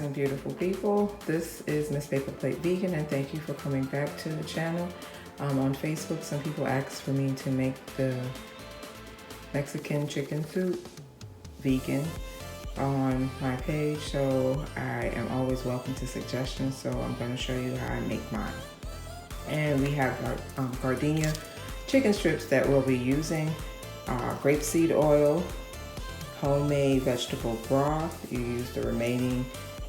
rising, beautiful people. This is Miss Paper Plate Vegan, and thank you for coming back to the channel. On Facebook, some people asked for me to make the Mexican chicken soup vegan on my page, so I am always welcome to suggestions. So I'm going to show you how I make mine. And we have our Gardein Chik'n Strips that we'll be using, grapeseed oil, homemade vegetable broth. You use the remaining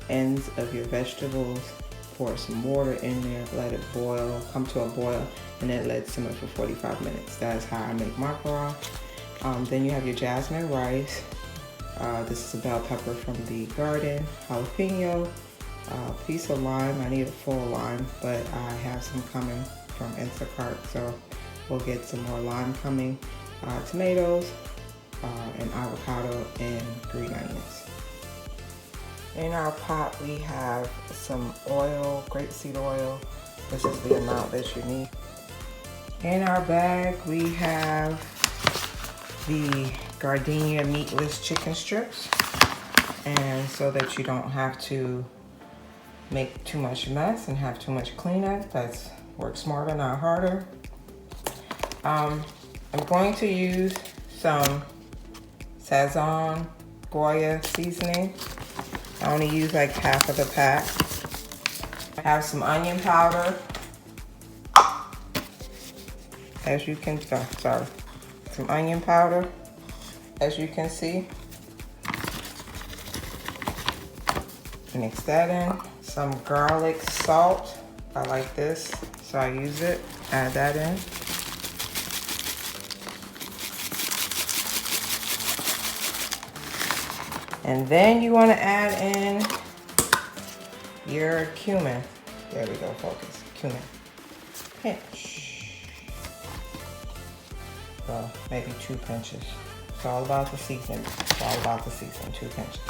ends of your vegetables, pour some water in there, let it boil, come to a boil, and then let it simmer for 45 minutes. That's how I make my broth. Then you have your Jasmine Rice. This is a bell pepper from the garden, jalapeno, piece of lime. I need a full lime, but I have some coming from Instacart, so we'll get some more lime coming. Tomatoes, and avocado and green onions. In our pot we have some oil, grapeseed oil. This is the amount that you need. In our bag we have the Gardein meatless chicken strips, and so that you don't have to make too much mess and have too much cleanup. That's work smarter, not harder. I'm going to use some Saxon Goya seasoning. I only use like half of the pack. I have some onion powder. As you can, some onion powder, as you can see. Mix that in. Some garlic salt. I like this, so I use it. Add that in. And then you want to add in your cumin. There we go, focus. Cumin. Pinch. Well, maybe 2 pinches. It's all about the seasoning. It's all about the seasoning. 2 pinches.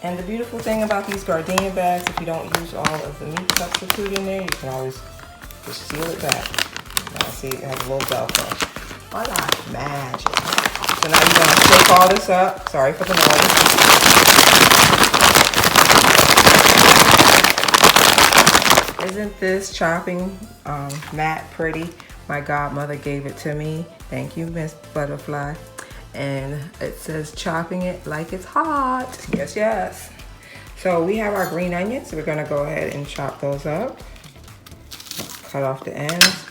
And the beautiful thing about these Gardein bags, if you don't use all of the meat substitute in there, you can always just seal it back. Now see, it has a little Velcro. Voila, magic. So now you're going to shake all this up. Sorry for the noise. Isn't this chopping mat pretty? My godmother gave it to me. Thank you, Miss Butterfly. And it says chopping it like it's hot. Yes, yes. So we have our green onions. So we're going to go ahead and chop those up. Cut off the ends.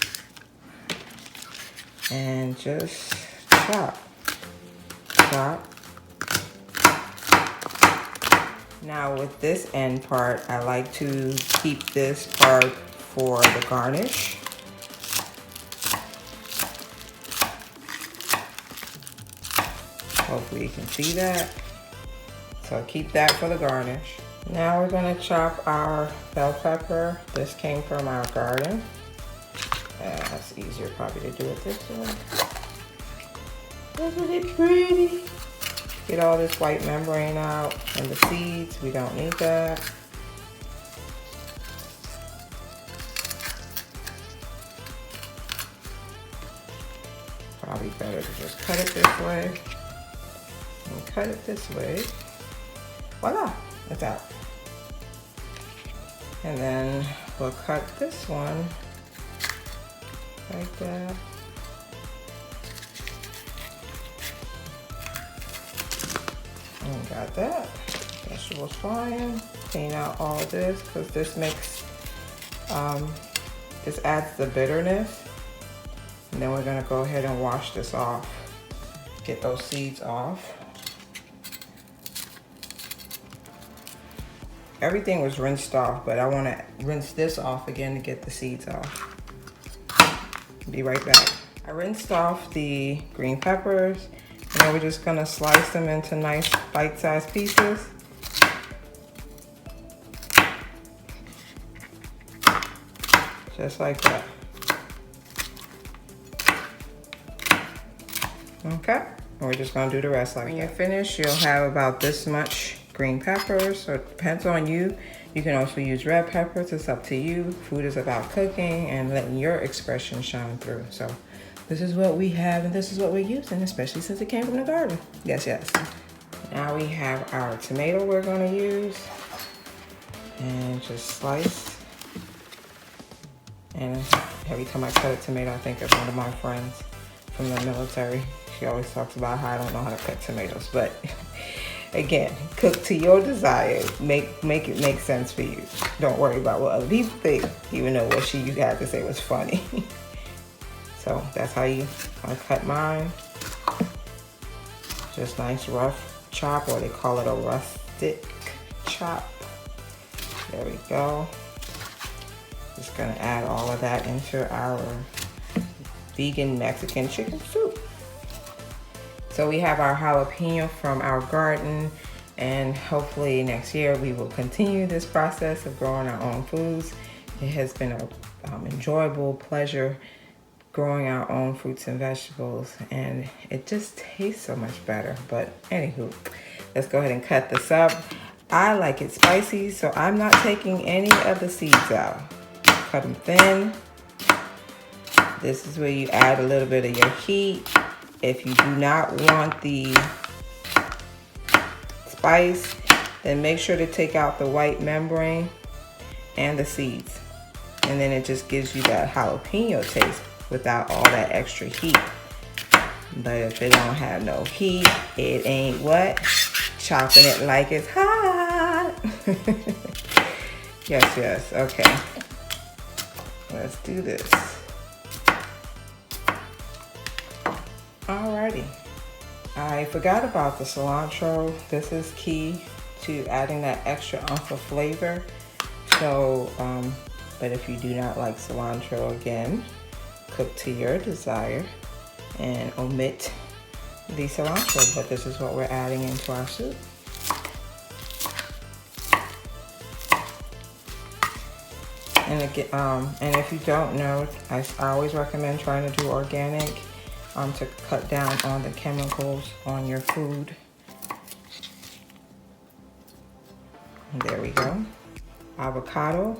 And just chop. Now with this end part, I like to keep this part for the garnish. Hopefully you can see that. So keep that for the garnish. Now we're going to chop our bell pepper. This came from our garden. That's easier probably to do it this way. Isn't it pretty? Get all this white membrane out and the seeds. We don't need that. Probably better to just cut it this way. And cut it this way. Voila, it's out. And then we'll cut this one like that. And got that. Vegetables fine. Clean out all of this because this makes, this adds the bitterness. And then we're gonna go ahead and wash this off. Get those seeds off. Everything was rinsed off, but I wanna rinse this off again to get the seeds off. Be right back. I rinsed off the green peppers. Now we're just gonna slice them into nice bite-sized pieces. Just like that. Okay, and we're just gonna do the rest like that. When you're finished, you'll have about this much green peppers, so it depends on you. You can also use red peppers, it's up to you. Food is about cooking and letting your expression shine through. So this is what we have and this is what we're using, especially since it came from the garden. Yes, yes. Now we have our tomato we're going to use, and just slice. And every time I cut a tomato, I think of one of my friends from the military. She always talks about how I don't know how to cut tomatoes, but again, cook to your desire. Make it make sense for you. Don't worry about what other people think, even though what you had to say was funny. So that's how I cut mine. Just nice rough chop, or they call it a rustic chop. There we go. Just gonna add all of that into our vegan Mexican chicken soup. So we have our jalapeno from our garden, and hopefully next year we will continue this process of growing our own foods. It has been an enjoyable pleasure growing our own fruits and vegetables, and it just tastes so much better. But anywho, let's go ahead and cut this up. I like it spicy, so I'm not taking any of the seeds out. Cut them thin. This is where you add a little bit of your heat. If you do not want the spice, then make sure to take out the white membrane and the seeds. And then it just gives you that jalapeno taste without all that extra heat. But if it don't have no heat, it ain't what? Chopping it like it's hot. Yes, okay. Let's do this. Alrighty. I forgot about the cilantro. This is key to adding that extra ounce of flavor. So, but if you do not like cilantro, again, cook to your desire and omit the cilantro. But this is what we're adding into our soup. And again, and if you don't know, I always recommend trying to do organic to cut down on the chemicals on your food. And there we go. Avocado,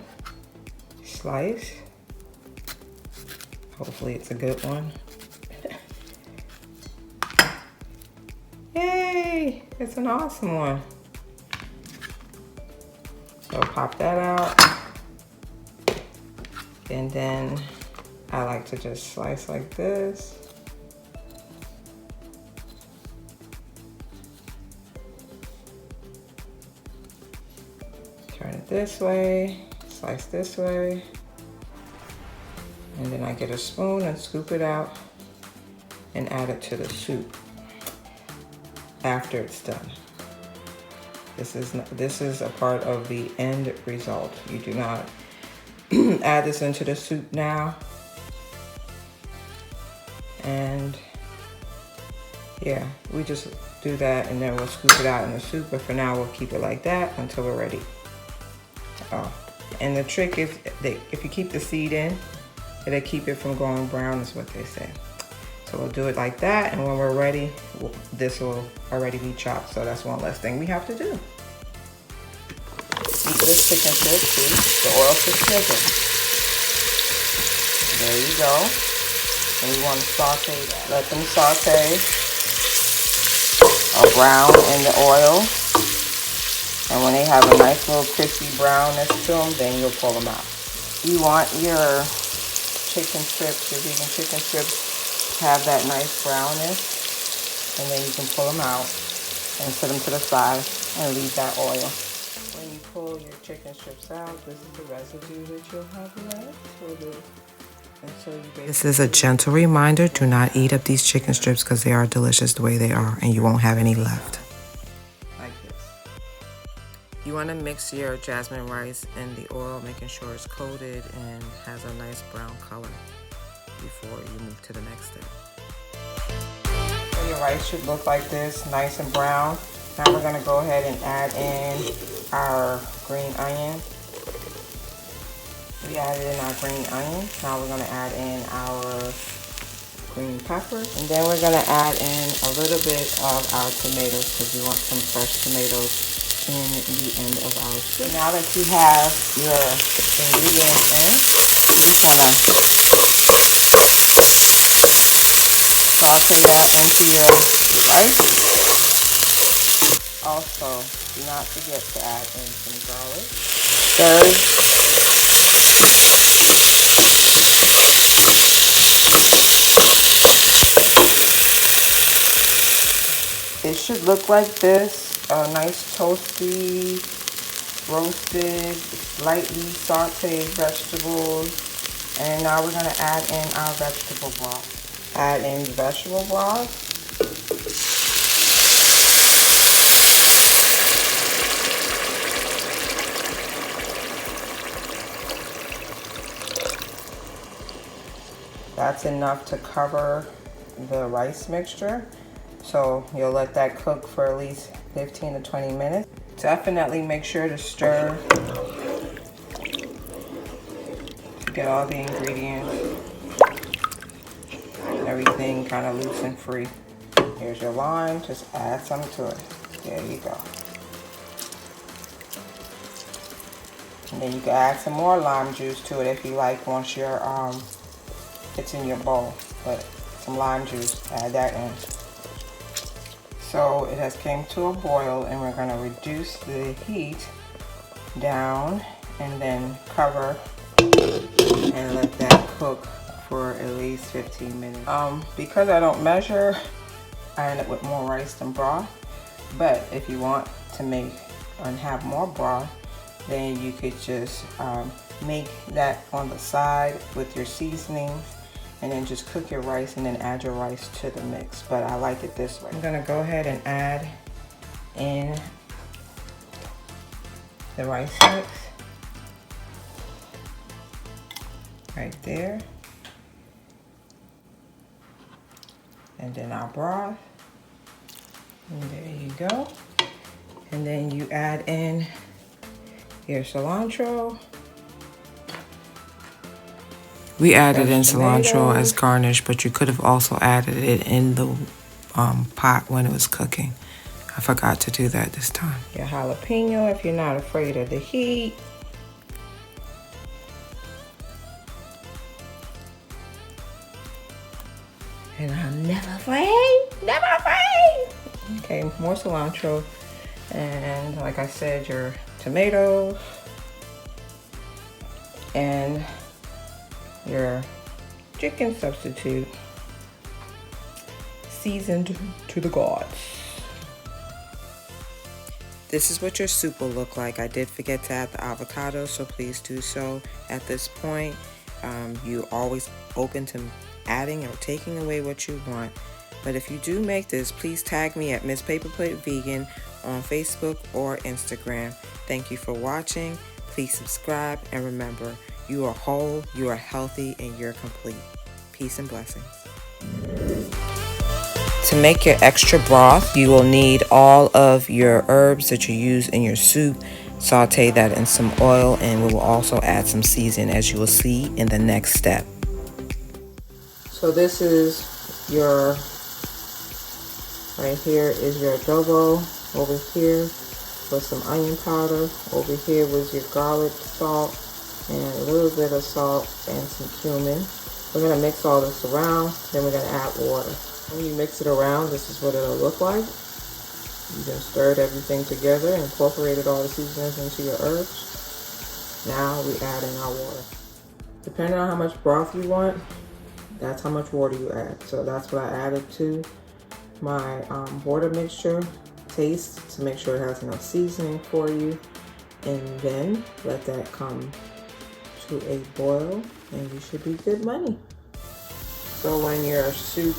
slice. Hopefully it's a good one. Yay! It's an awesome one. So pop that out. And then I like to just slice like this. Turn it this way, slice this way. And then I get a spoon and scoop it out and add it to the soup after it's done. This is a part of the end result. You do not add this into the soup now. And yeah, we just do that and then we'll scoop it out in the soup. But for now, we'll keep it like that until we're ready. And the trick is that if you keep the seed in, it'll keep it from going brown, is what they say. So we'll do it like that, and when we're ready, this will already be chopped. So that's one less thing we have to do. Eat this chicken strip, see? The oil to sizzle. There you go. And you want to saute that. Let them saute or brown in the oil. And when they have a nice little crispy brownness to them, then you'll pull them out. You want your chicken strips, your vegan chicken strips, to have that nice brownness. And then you can pull them out and set them to the side and leave that oil. When you pull your chicken strips out, this is the residue that you'll have left. This is a gentle reminder, do not eat up these chicken strips because they are delicious the way they are and you won't have any left. Like this. You want to mix your jasmine rice in the oil, making sure it's coated and has a nice brown color before you move to the next step. So your rice should look like this, nice and brown. Now we're going to go ahead and add in our green onion. We added in our green onion. Now we're going to add in our green pepper. And then we're going to add in a little bit of our tomatoes because we want some fresh tomatoes in the end of our soup. Now that you have your ingredients in, you just want to saute that into your rice. Also, do not forget to add in some garlic. Third, it should look like this, a nice toasty, roasted, lightly sauteed vegetables. And now we're going to add in our vegetable broth. Add in the vegetable broth. That's enough to cover the rice mixture. So you'll let that cook for at least 15 to 20 minutes. Definitely make sure to stir to get all the ingredients, everything kind of loose and free. Here's your lime, just add some to it. There you go. And then you can add some more lime juice to it if you like once you're it's in your bowl. But some lime juice, add that in. So it has came to a boil, and we're going to reduce the heat down and then cover and let that cook for at least 15 minutes. Because I don't measure, I end up with more rice than broth. But if you want to make and have more broth, then you could just make that on the side with your seasonings, and then just cook your rice and then add your rice to the mix. But I like it this way. I'm gonna go ahead and add in the rice mix right there. And then our broth. And there you go. And then you add in your cilantro. We added in cilantro as garnish, but you could have also added it in the pot when it was cooking. I forgot to do that this time. Your jalapeno if you're not afraid of the heat. And I'm never afraid, never afraid. Okay, more cilantro. And like I said, your tomatoes. And your chicken substitute, seasoned to the gods. This is what your soup will look like. I did forget to add the avocado, so please do so at this point. You're always open to adding or taking away what you want. But if you do make this, please tag me at Miss Paper Plate Vegan on Facebook or Instagram. Thank you for watching. Please subscribe, and remember, you are whole, you are healthy, and you're complete. Peace and blessings. To make your extra broth, you will need all of your herbs that you use in your soup. Saute that in some oil, and we will also add some season, as you will see in the next step. So this is your, right here is your adobo. Over here was some onion powder. Over here was your garlic, salt, and a little bit of salt and some cumin. We're going to mix all this around, then we're going to add water. When you mix it around, this is what it'll look like. You just stirred everything together, incorporated all the seasonings into your herbs. Now we add in our water. Depending on how much broth you want, that's how much water you add. So that's what I added to my water mixture. Taste to make sure it has enough seasoning for you, and then let that come to a boil, and you should be good money. So when your soup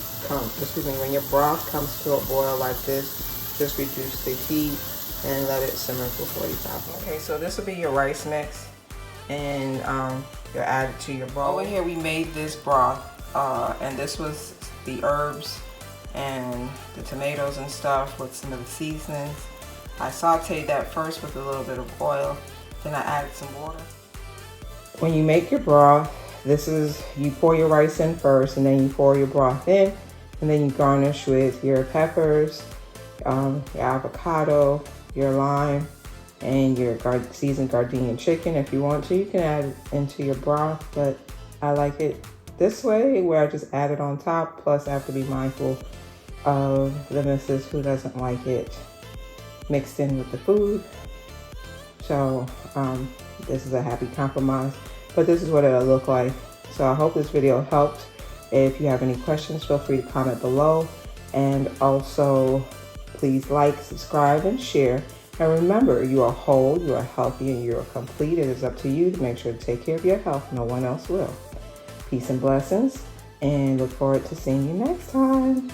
when your broth comes to a boil like this, just reduce the heat and let it simmer for 45 minutes. Okay, so this will be your rice mix, and you'll add it to your bowl. Over here we made this broth, and this was the herbs and the tomatoes and stuff with some of the seasonings. I sauteed that first with a little bit of oil, then I added some water. When you make your broth, this is, you pour your rice in first, and then you pour your broth in, and then you garnish with your peppers, your avocado, your lime, and your seasoned Gardein chicken. If you want to, you can add it into your broth, but I like it this way, where I just add it on top. Plus I have to be mindful of the missus who doesn't like it mixed in with the food. So this is a happy compromise, but this is what it'll look like. So I hope this video helped. If you have any questions, feel free to comment below, and also please like, subscribe, and share. And remember, you are whole, you are healthy, and you are complete. It is up to you to make sure to take care of your health. No one else will. Peace and blessings, and look forward to seeing you next time.